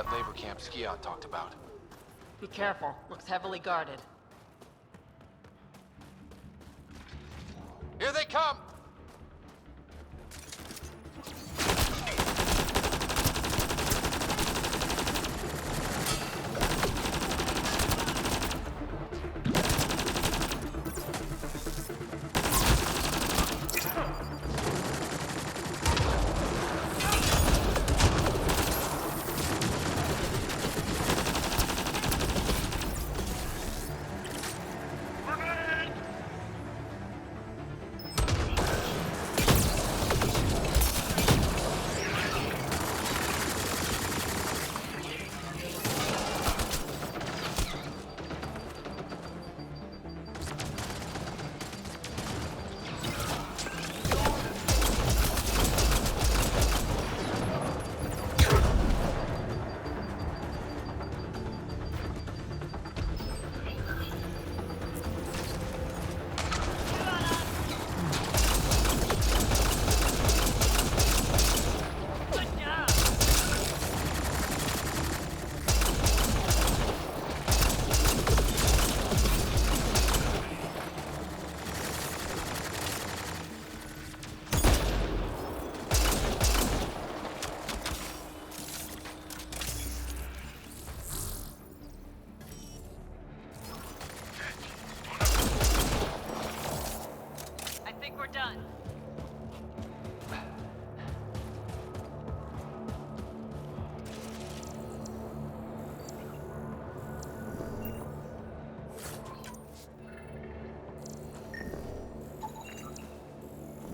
that labor camp Skiot talked about. Be careful. Looks heavily guarded. Here they come!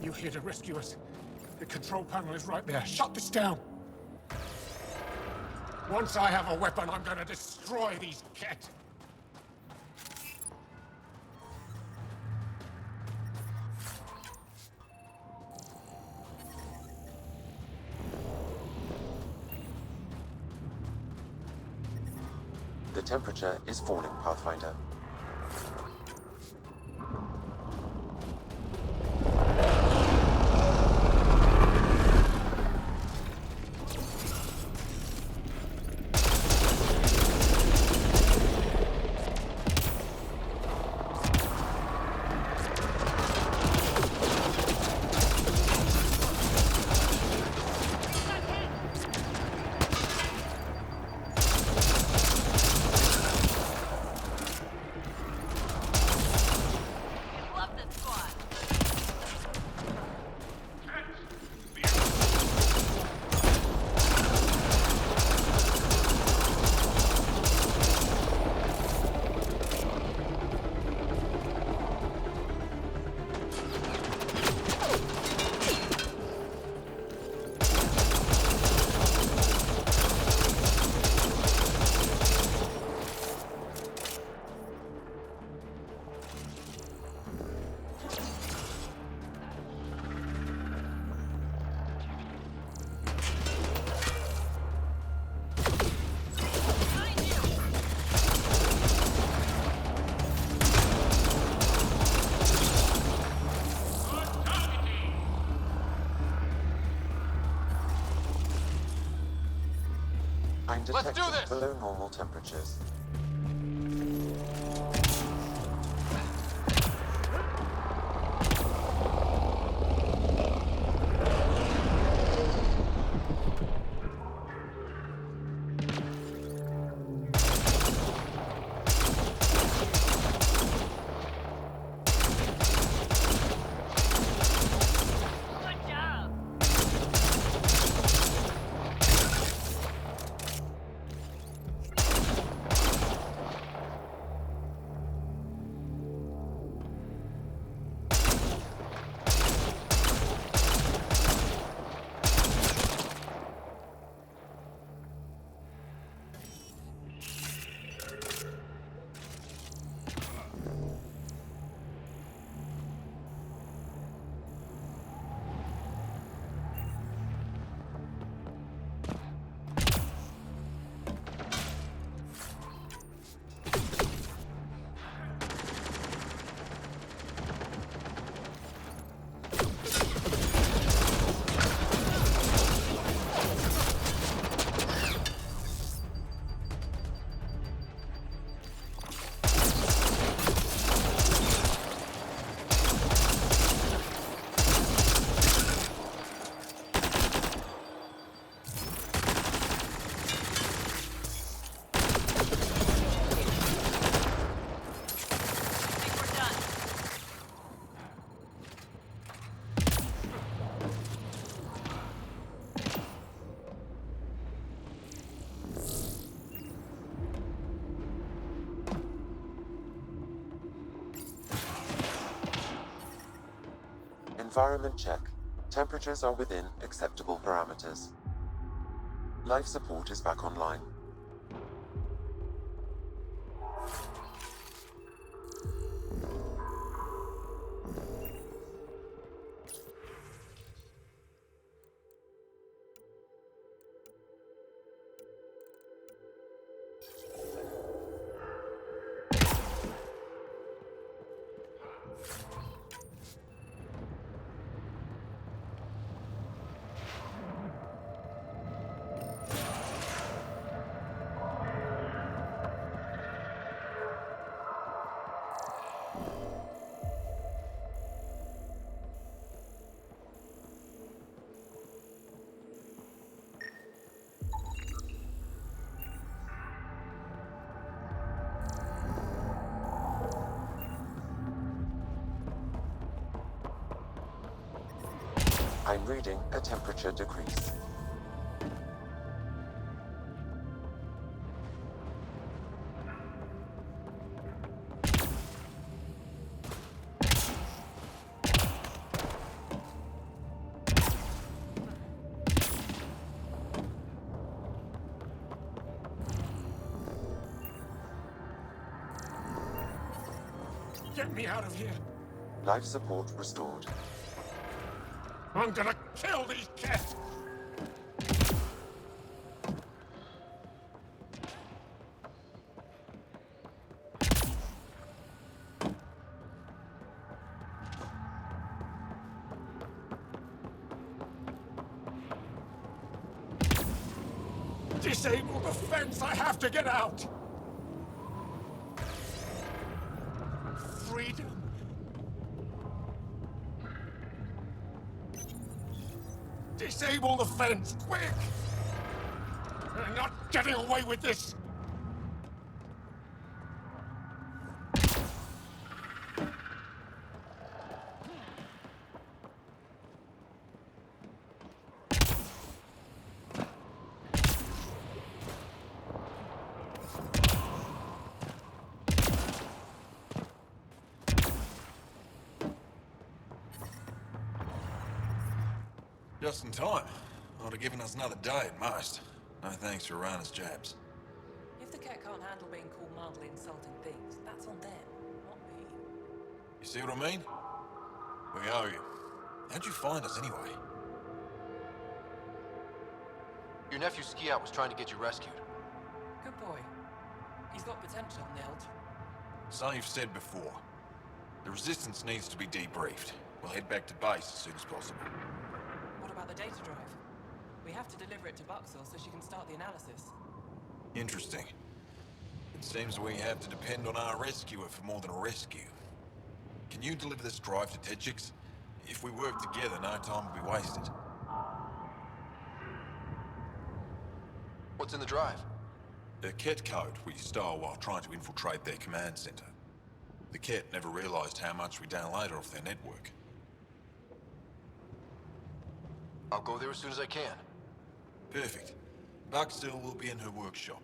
You here to rescue us? The control panel is right there. Shut this down! Once I have a weapon, I'm gonna destroy these cats! The temperature is falling, Pathfinder. I'm detecting below normal temperatures. Environment check. Temperatures are within acceptable parameters. Life support is back online. I'm reading a temperature decrease. Get me out of here. Life support restored. I'm gonna kill these cats. Disable the fence! I have to get out! Freedom! Disable the fence, quick! You're not getting away with this! Just in time. Ought have given us another day at most. No thanks for Rana's jabs. If the cat can't handle being called mildly insulting things, that's on them, not me. You see what I mean? We owe you. How'd you find us anyway? Your nephew Ski-Out was trying to get you rescued. Good boy. He's got potential, Nilt. So you've said before. The Resistance needs to be debriefed. We'll head back to base as soon as possible. What about the data drive? We have to deliver it to Buxel so she can start the analysis. Interesting. It seems we have to depend on our rescuer for more than a rescue. Can you deliver this drive to Techix? If we work together, no time will be wasted. What's in the drive? A Ket code we stole while trying to infiltrate their command center. The Ket never realized how much we downloaded off their network. I'll go there as soon as I can. Perfect. Buxel will be in her workshop.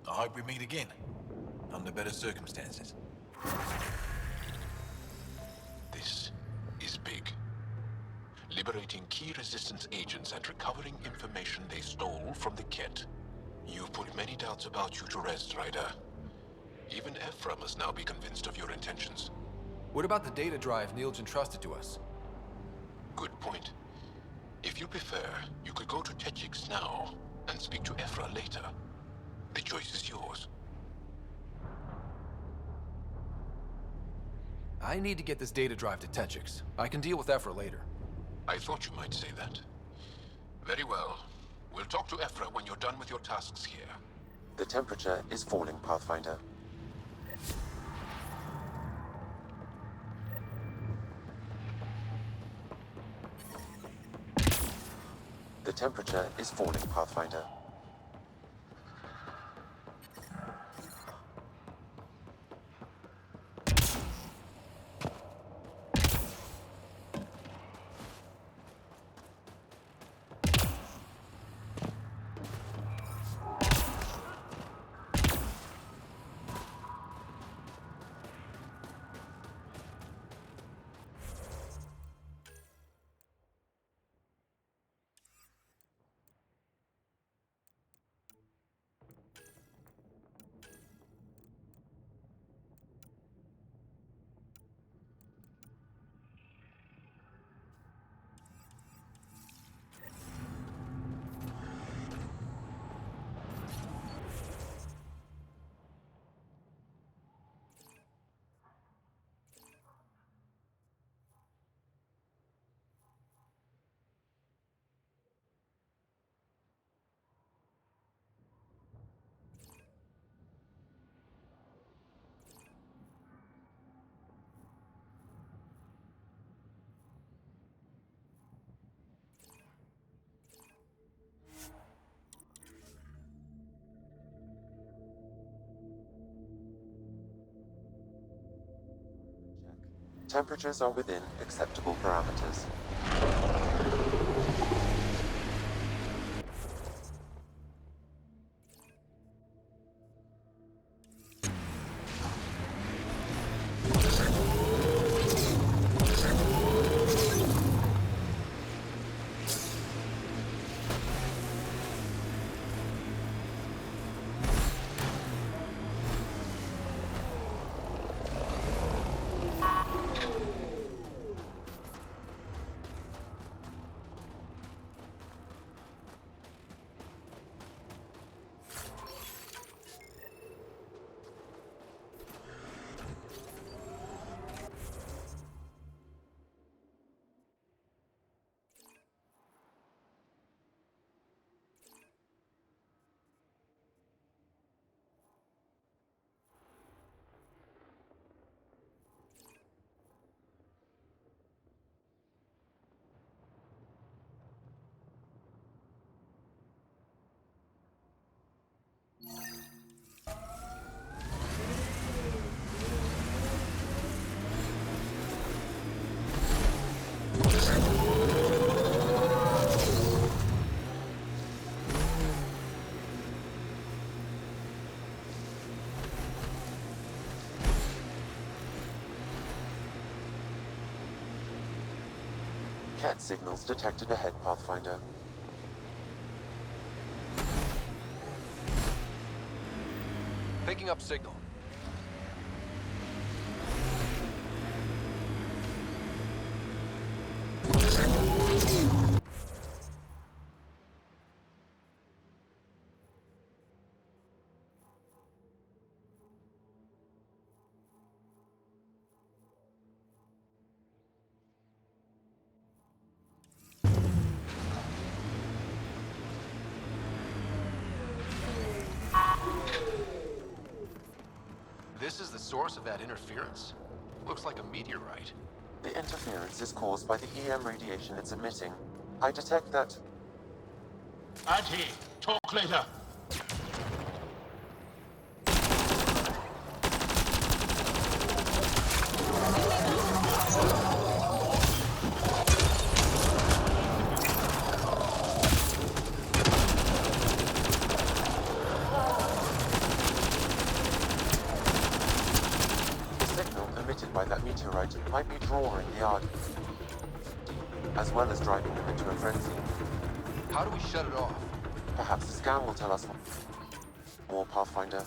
I hope we meet again, under better circumstances. This is big. Liberating key Resistance agents and recovering information they stole from the Ket. You've put many doubts about you to rest, Ryder. Even Ephra must now be convinced of your intentions. What about the data drive Neil's entrusted to us? Good point. If you prefer, you could go to Techix now and speak to Ephra later. The choice is yours. I need to get this data drive to Techix. I can deal with Ephra later. I thought you might say that. Very well. We'll talk to Ephra when you're done with your tasks here. The temperature is falling, Pathfinder. The temperature is falling, Pathfinder. Temperatures are within acceptable parameters. CAT signals detected ahead, Pathfinder. Picking up signal. This is the source of that interference? Looks like a meteorite. The interference is caused by the EM radiation it's emitting. I detect that... Adhi, talk later. by that meteorite might be drawing the yard, as well as driving them into a frenzy. How do we shut it off? Perhaps the scan will tell us more, Pathfinder.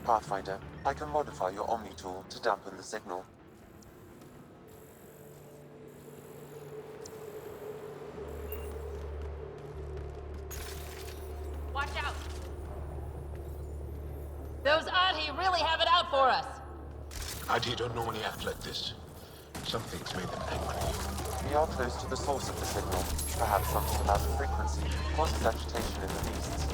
Pathfinder, I can modify your Omni tool to dampen the signal. Watch out! Those Adhi really have it out for us! Adhi don't normally act like this. Something's made them angry. We are close to the source of the signal. Perhaps something about the frequency causes agitation in the beasts.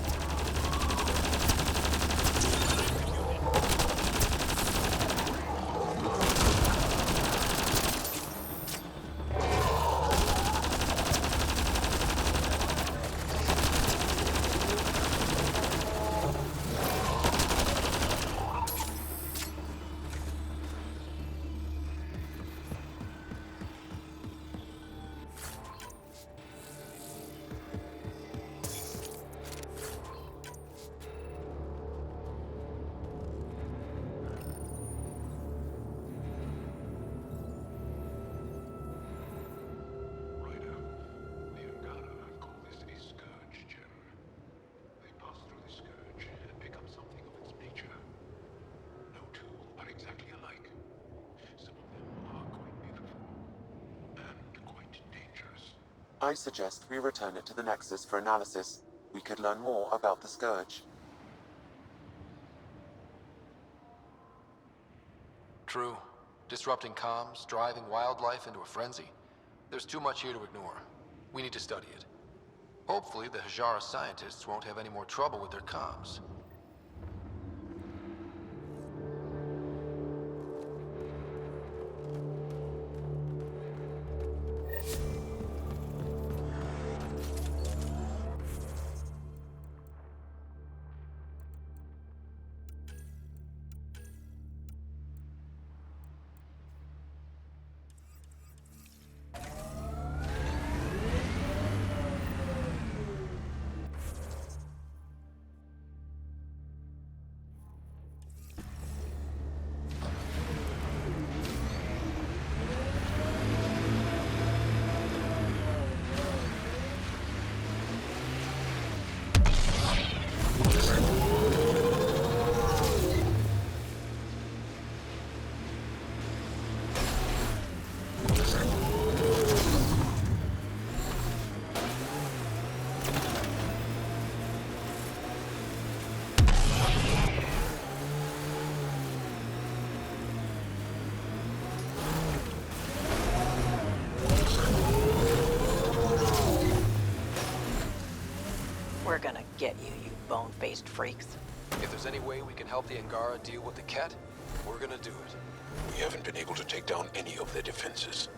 I suggest we return it to the Nexus for analysis. We could learn more about the Scourge. True. Disrupting comms, driving wildlife into a frenzy. There's too much here to ignore. We need to study it. Hopefully the Hajara scientists won't have any more trouble with their comms. We're gonna get you, you bone-faced freaks. If there's any way we can help the Angara deal with the Ket, we're gonna do it. We haven't been able to take down any of their defenses.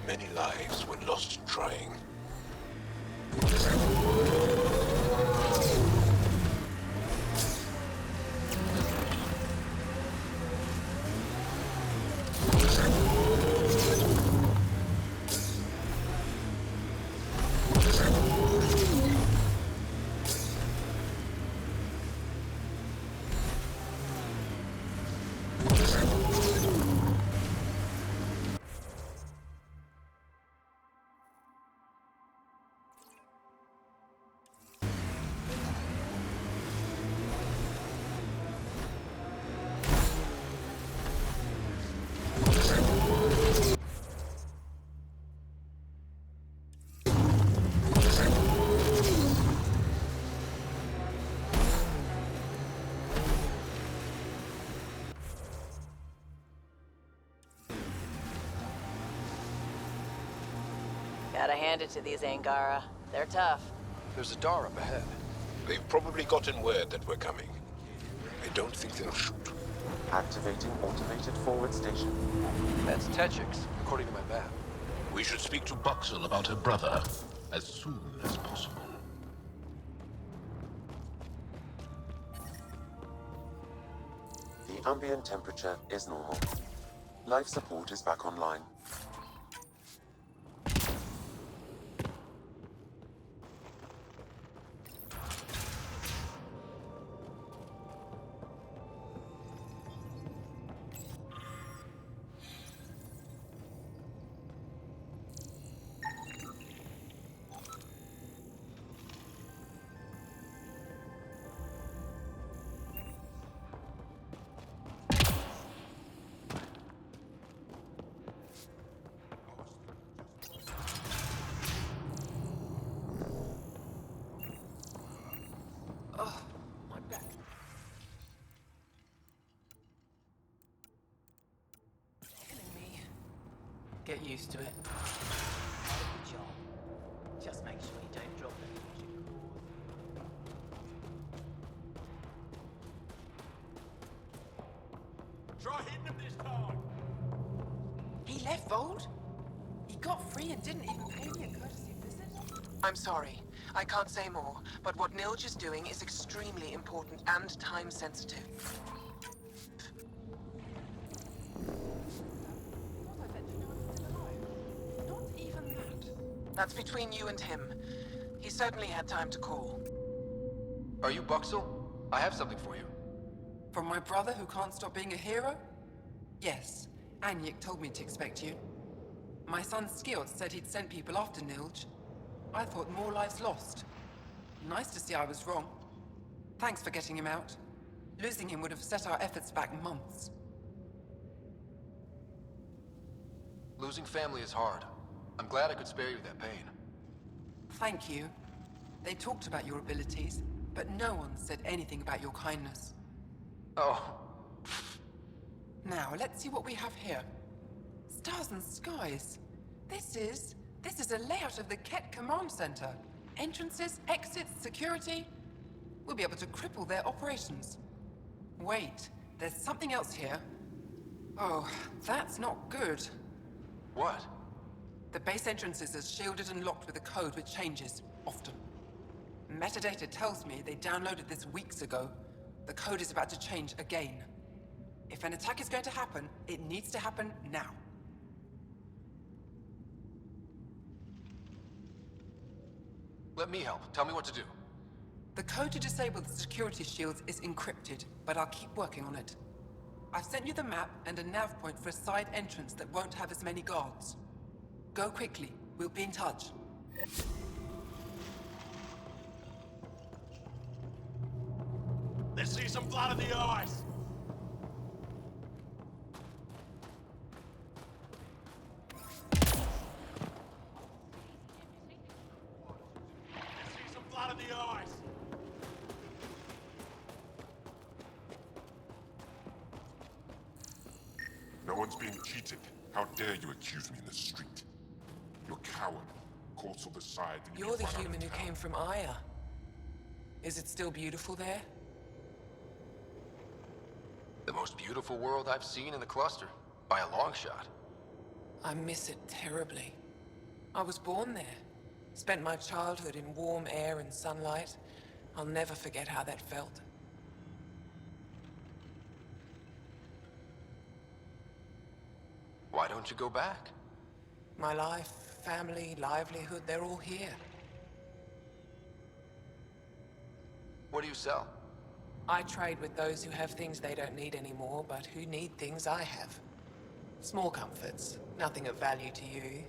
Many lives were lost trying. Gotta hand it to these Angara. They're tough. There's a Dar up ahead. They've probably gotten word that we're coming. I don't think they'll shoot. Activating automated forward station. That's Techix, according to my map. We should speak to Buxel about her brother as soon as possible. The ambient temperature is normal. Life support is back online. Get used to it. Good job. Just make sure you don't drop the Try hitting him this time. He left Vold? He got free and didn't even pay me a courtesy visit? I'm sorry. I can't say more, but what Nilge is doing is extremely important and time-sensitive. That's between you and him. He certainly had time to call. Are you Buxel? I have something for you. From my brother who can't stop being a hero? Yes. Anyik told me to expect you. My son Skills said he'd sent people after Nilge. I thought more lives lost. Nice to see I was wrong. Thanks for getting him out. Losing him would have set our efforts back months. Losing family is hard. I'm glad I could spare you that pain. Thank you. They talked about your abilities, but no one said anything about your kindness. Oh. Now, let's see what we have here. Stars and skies. This is a layout of the Ket Command Center. Entrances, exits, security. We'll be able to cripple their operations. Wait, there's something else here. Oh, that's not good. What? The base entrances are shielded and locked with a code which changes, often. Metadata tells me they downloaded this weeks ago. The code is about to change again. If an attack is going to happen, it needs to happen now. Let me help. Tell me what to do. The code to disable the security shields is encrypted, but I'll keep working on it. I've sent you the map and a nav point for a side entrance that won't have as many guards. Go quickly. We'll be in touch. Let's see some blood in the eyes. Let's see some blood in the eyes. No one's being cheated. How dare you accuse me in the street? You're a coward. Courts will decide. You're the human who came from Aya. Is it still beautiful there? The most beautiful world I've seen in the cluster, by a long shot. I miss it terribly. I was born there. Spent my childhood in warm air and sunlight. I'll never forget how that felt. Why don't you go back? My life, family, livelihood, they're all here. What do you sell? I trade with those who have things they don't need anymore, but who need things I have. Small comforts, nothing of value to you.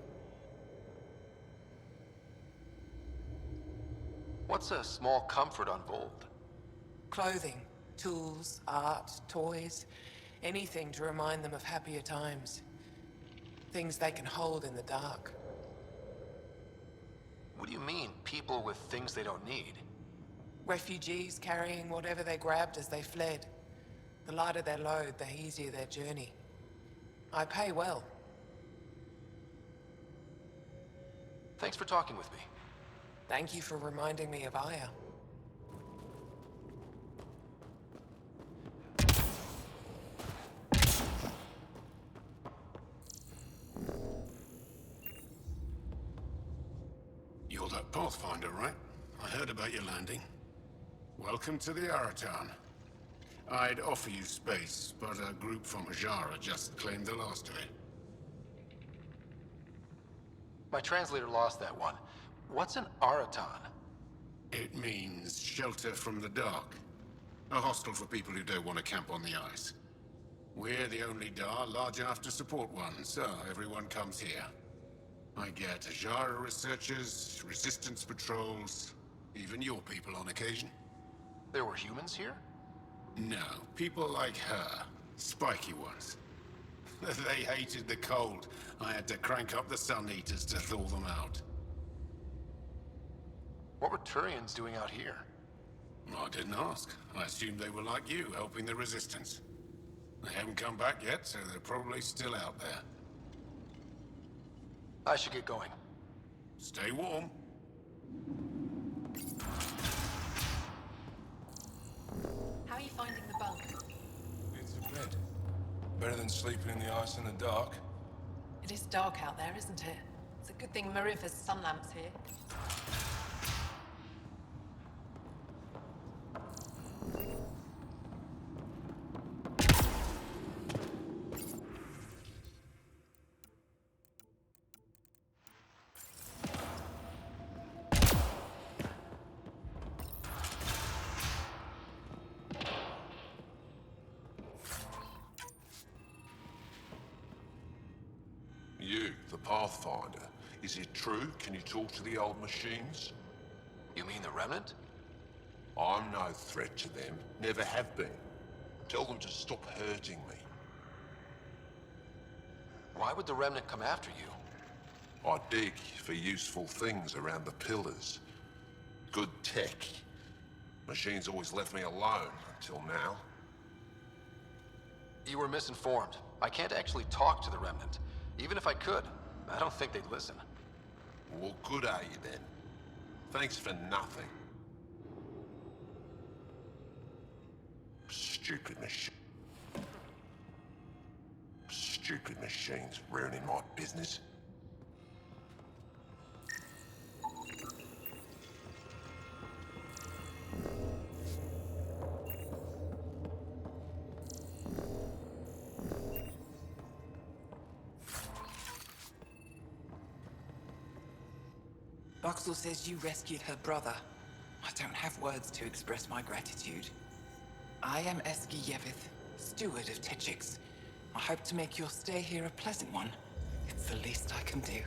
What's a small comfort on Vold? Clothing, tools, art, toys, anything to remind them of happier times. Things they can hold in the dark. What do you mean, people with things they don't need? Refugees carrying whatever they grabbed as they fled. The lighter their load, the easier their journey. I pay well. Thanks for talking with me. Thank you for reminding me of Aya. You're that Pathfinder, right? I heard about your landing. Welcome to the Aratan. I'd offer you space, but a group from Ajara just claimed the last of it. My translator lost that one. What's an Aratan? It means shelter from the dark. A hostel for people who don't want to camp on the ice. We're the only Dar large enough to support one, so everyone comes here. I get Ajara researchers, resistance patrols, even your people on occasion. There were humans here? No, people like her. Spiky ones. They hated the cold. I had to crank up the Sun Eaters to thaw them out. What were Turians doing out here? I didn't ask. I assumed they were like you, helping the Resistance. They haven't come back yet, so they're probably still out there. I should get going. Stay warm. How are you finding the bunk? It's a bed. Better than sleeping in the ice in the dark. It is dark out there, isn't it? It's a good thing Marifa's sun lamp's here. You, the Pathfinder. Is it true? Can you talk to the old machines? You mean the Remnant? I'm no threat to them. Never have been. Tell them to stop hurting me. Why would the Remnant come after you? I dig for useful things around the pillars. Good tech. Machines always left me alone until now. You were misinformed. I can't actually talk to the Remnant. Even if I could, I don't think they'd listen. Well, good are you then? Thanks for nothing. Stupid machine. Stupid machines ruining my business. Boxel says you rescued her brother. I don't have words to express my gratitude. I am Eski Yevith, steward of Techix. I hope to make your stay here a pleasant one. It's the least I can do.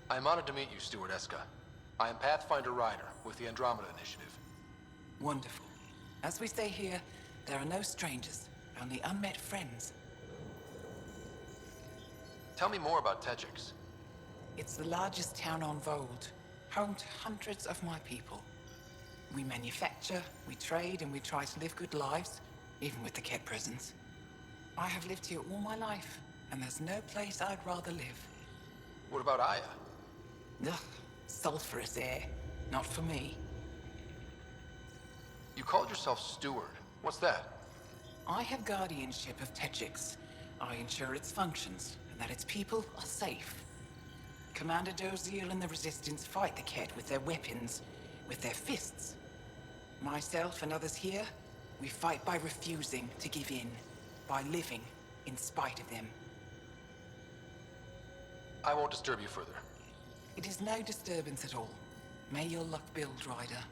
I am honored to meet you, Steward Eska. I am Pathfinder Ryder with the Andromeda Initiative. Wonderful. As we say here, there are no strangers, only unmet friends. Tell me more about Techix. It's the largest town on Vold, home to hundreds of my people. We manufacture, we trade, and we try to live good lives, even with the Ket presence. I have lived here all my life, and there's no place I'd rather live. What about Aya? Ugh, Sulphurous air. Not for me. You called yourself steward. What's that? I have guardianship of Techix. I ensure its functions, and that its people are safe. Commander Doziel and the Resistance fight the Kett with their weapons, with their fists. Myself and others here, we fight by refusing to give in, by living in spite of them. I won't disturb you further. It is no disturbance at all. May your luck build, Ryder.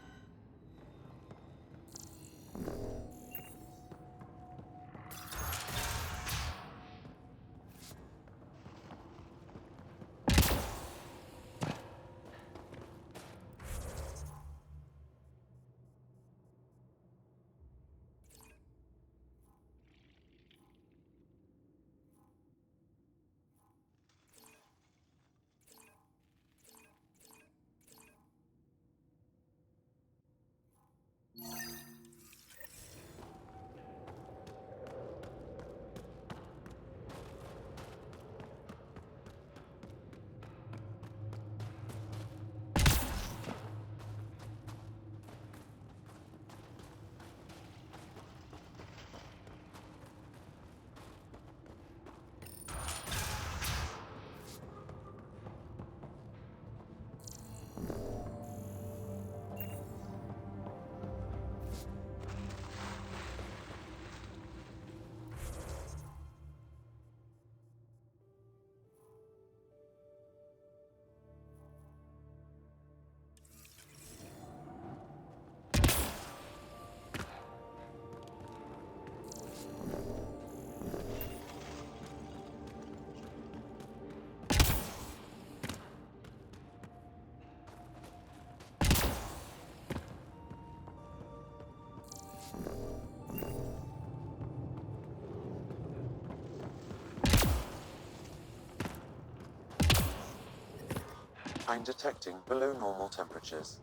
I'm detecting below normal temperatures.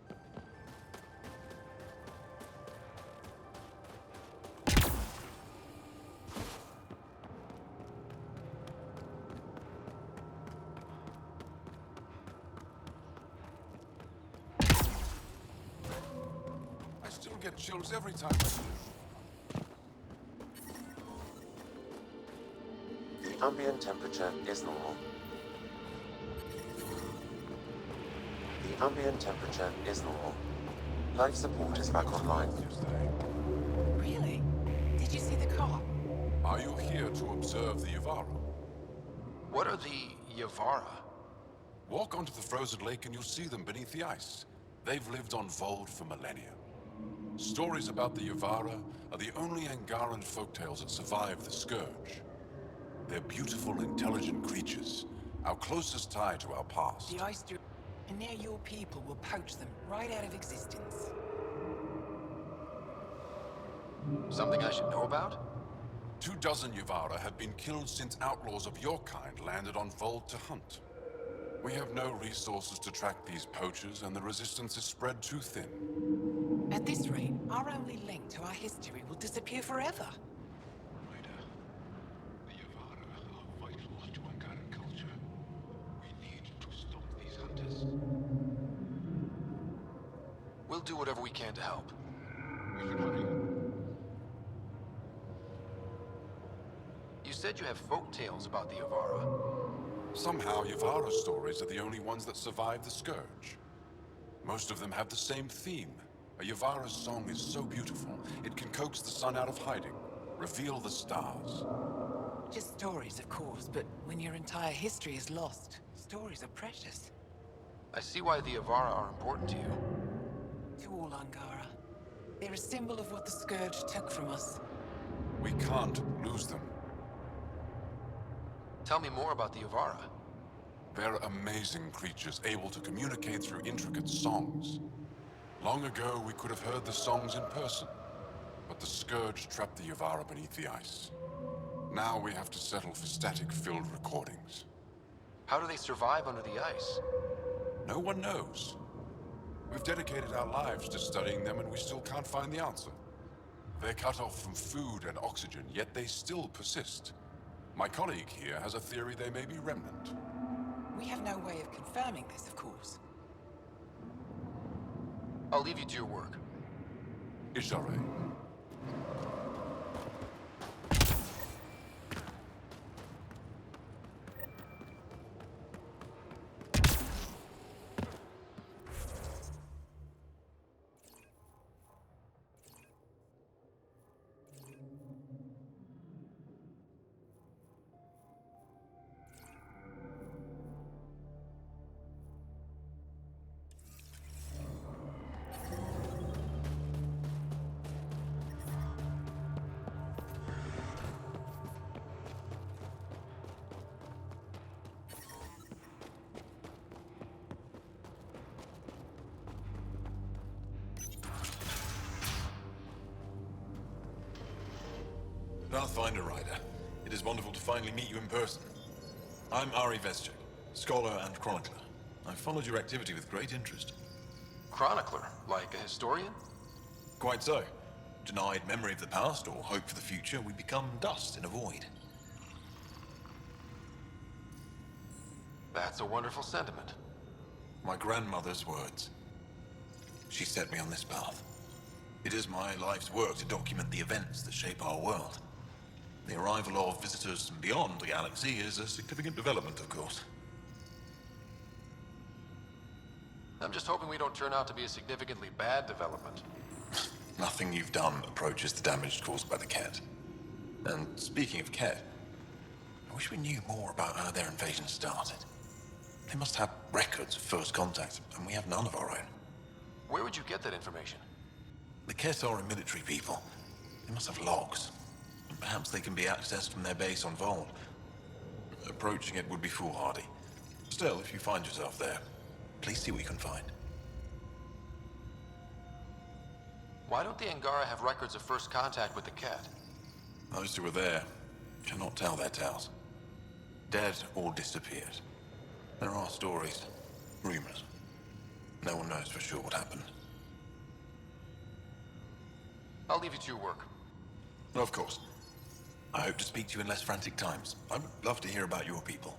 I still get chills every time The ambient temperature is normal. The ambient temperature is normal. Life support is back online. Really? Did you see the car? Are you here to observe the Yavara? What are the Yavara? Walk onto the frozen lake and you'll see them beneath the ice. They've lived on Vold for millennia. Stories about the Yavara are the only Angaran folktales that survive the Scourge. They're beautiful, intelligent creatures, our closest tie to our past. The ice drew, and now your people will poach them right out of existence. Something I should know about? 24 Yavara have been killed since outlaws of your kind landed on Vold to hunt. We have no resources to track these poachers, and the resistance is spread too thin. At this rate, our only link to our history will disappear forever. The Yavara are vital to Angaran culture. We need to stop these hunters. We'll do whatever we can to help. We should hurry. You said you have folk tales about the Yavara. Somehow, Yavara stories are the only ones that survive the Scourge. Most of them have the same theme. A Yavara's song is so beautiful, it can coax the sun out of hiding, reveal the stars. Just stories, of course, but when your entire history is lost, stories are precious. I see why the Yavara are important to you. To all Angara, they're a symbol of what the Scourge took from us. We can't lose them. Tell me more about the Yavara. They're amazing creatures able to communicate through intricate songs. Long ago, we could have heard the songs in person, but the Scourge trapped the Yavara beneath the ice. Now we have to settle for static-filled recordings. How do they survive under the ice? No one knows. We've dedicated our lives to studying them, and we still can't find the answer. They're cut off from food and oxygen, yet they still persist. My colleague here has a theory they may be remnant. We have no way of confirming this, of course. I'll leave you to your work. Ishare. Pathfinder Rider, it is wonderful to finally meet you in person. I'm Ari Veschuk, scholar and chronicler. I've followed your activity with great interest. Chronicler? Like a historian? Quite so. Denied memory of the past or hope for the future, we become dust in a void. That's a wonderful sentiment. My grandmother's words. She set me on this path. It is my life's work to document the events that shape our world. The arrival of visitors from beyond the galaxy is a significant development, of course. I'm just hoping we don't turn out to be a significantly bad development. Nothing you've done approaches the damage caused by the Ket. And speaking of Ket, I wish we knew more about how their invasion started. They must have records of first contact, and we have none of our own. Where would you get that information? The Ket are a military people. They must have logs. And perhaps they can be accessed from their base on Vold. Approaching it would be foolhardy. Still, if you find yourself there, please see what you can find. Why don't the Angara have records of first contact with the Ket? Those who were there cannot tell their tales. Dead or disappeared. There are stories, rumors. No one knows for sure what happened. I'll leave you to your work. Of course. I hope to speak to you in less frantic times. I would love to hear about your people.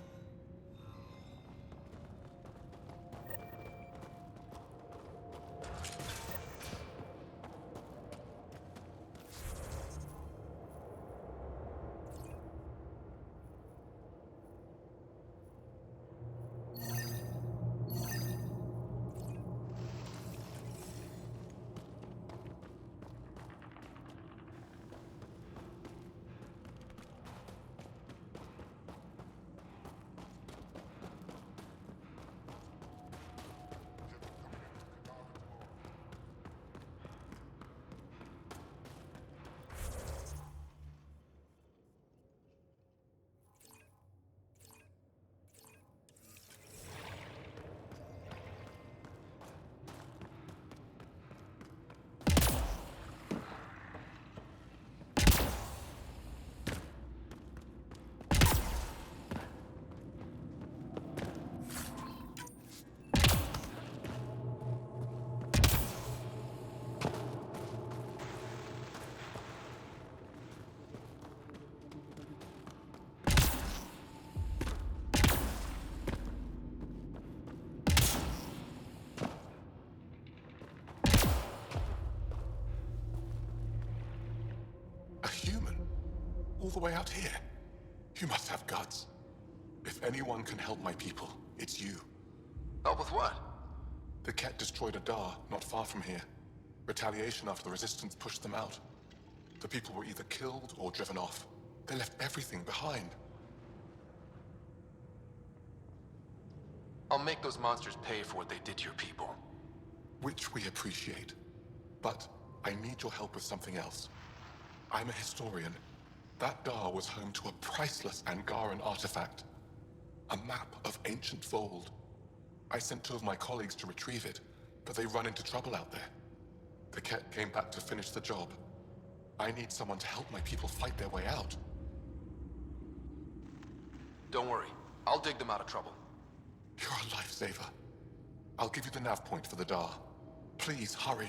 All the way out here. You must have guts. If anyone can help my people, it's you. Help with what? The Ket destroyed a Dar not far from here. Retaliation after the Resistance pushed them out. The people were either killed or driven off. They left everything behind. I'll make those monsters pay for what they did to your people. Which we appreciate. But I need your help with something else. I'm a historian. That Dar was home to a priceless Angaran artifact. A map of ancient Vold. I sent 2 of my colleagues to retrieve it, but they run into trouble out there. The Ket came back to finish the job. I need someone to help my people fight their way out. Don't worry. I'll dig them out of trouble. You're a lifesaver. I'll give you the nav point for the Dar. Please, hurry.